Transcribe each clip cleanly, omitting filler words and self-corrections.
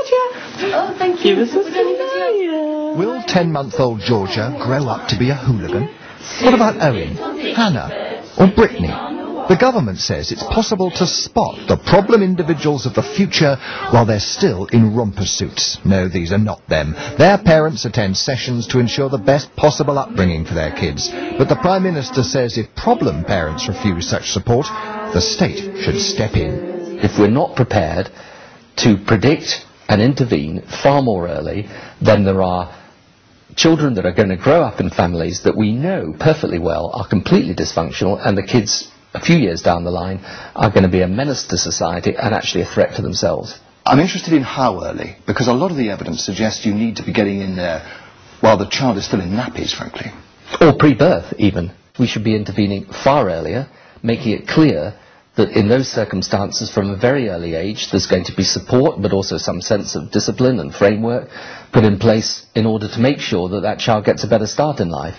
Oh, thank you. Will 10-month-old Georgia grow up to be a hooligan? What about Owen, Hannah, or Brittany? The government says it's possible to spot the problem individuals of the future while they're still in romper suits. No, these are not them. Their parents attend sessions to ensure the best possible upbringing for their kids. But the Prime Minister says if problem parents refuse such support, the state should step in. If we're not prepared to predict and intervene far more early, then there are children that are going to grow up in families that we know perfectly well are completely dysfunctional, and the kids a few years down the line are going to be a menace to society and actually a threat to themselves. I'm interested in how early, because a lot of the evidence suggests you need to be getting in there while the child is still in nappies, frankly. Or pre-birth, even. We should be intervening far earlier, making it clear that in those circumstances, from a very early age, there's going to be support, but also some sense of discipline and framework put in place in order to make sure that that child gets a better start in life.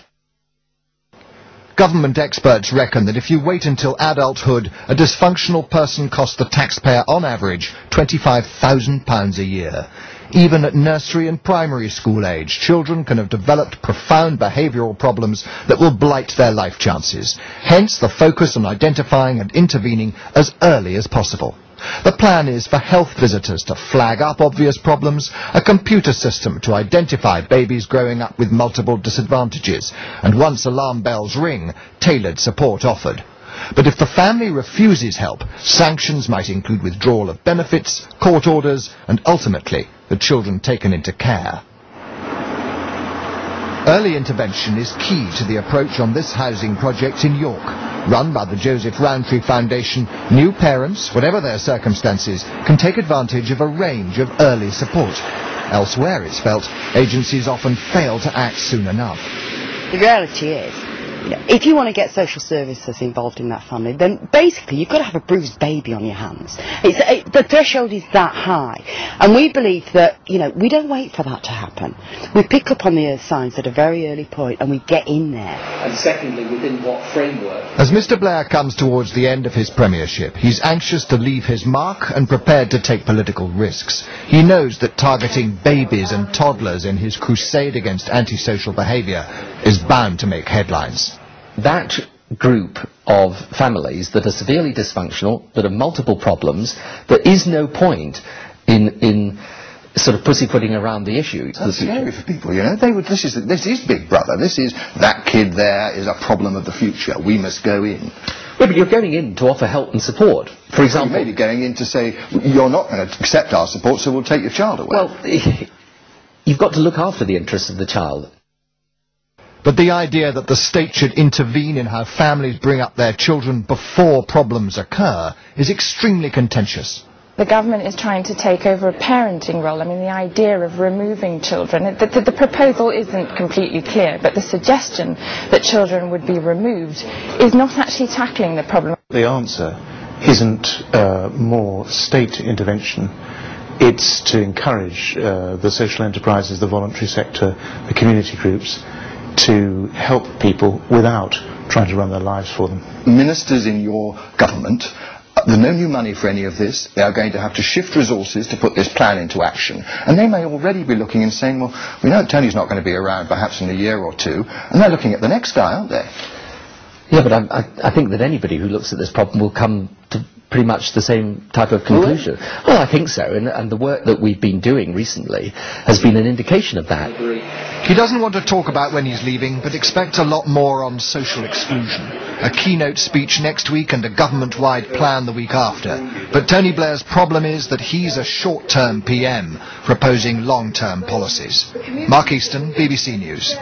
Government experts reckon that if you wait until adulthood, a dysfunctional person costs the taxpayer on average £25,000 a year. Even at nursery and primary school age, children can have developed profound behavioural problems that will blight their life chances. Hence the focus on identifying and intervening as early as possible. The plan is for health visitors to flag up obvious problems, a computer system to identify babies growing up with multiple disadvantages, and once alarm bells ring, tailored support offered. But if the family refuses help, sanctions might include withdrawal of benefits, court orders, and ultimately the children taken into care. Early intervention is key to the approach on this housing project in York. Run by the Joseph Rowntree Foundation, new parents, whatever their circumstances, can take advantage of a range of early support. Elsewhere, it's felt, agencies often fail to act soon enough. The reality is, if you want to get social services involved in that family, then basically you've got to have a bruised baby on your hands. The threshold is that high. And we believe that, we don't wait for that to happen. We pick up on the signs at a very early point and we get in there. And secondly, within what framework? As Mr. Blair comes towards the end of his premiership, he's anxious to leave his mark and prepared to take political risks. He knows that targeting babies and toddlers in his crusade against antisocial behaviour is bound to make headlines. That group of families that are severely dysfunctional, that have multiple problems, there is no point in sort of pussyfooting around the issue. That's scary for people, this is Big Brother. This is that kid there is a problem of the future. We must go in. Yeah, but you're going in to offer help and support. For example, you may be going in to say you're not going to accept our support, so we'll take your child away. Well, you've got to look after the interests of the child. But the idea that the state should intervene in how families bring up their children before problems occur is extremely contentious. The government is trying to take over a parenting role. I mean, the idea of removing children, the proposal isn't completely clear, but the suggestion that children would be removed is not actually tackling the problem. The answer isn't more state intervention. It's to encourage the social enterprises, the voluntary sector, the community groups, to help people without trying to run their lives for them. Ministers in your government, there's no new money for any of this. They are going to have to shift resources to put this plan into action. And they may already be looking and saying, well, we know Tony's not going to be around perhaps in a year or two, and they're looking at the next guy, aren't they? Yeah, but I think that anybody who looks at this problem will come to pretty much the same type of conclusion. Well, I think so, and the work that we've been doing recently has been an indication of that. He doesn't want to talk about when he's leaving, but expects a lot more on social exclusion. A keynote speech next week and a government-wide plan the week after. But Tony Blair's problem is that he's a short-term PM, proposing long-term policies. Mark Easton, BBC News.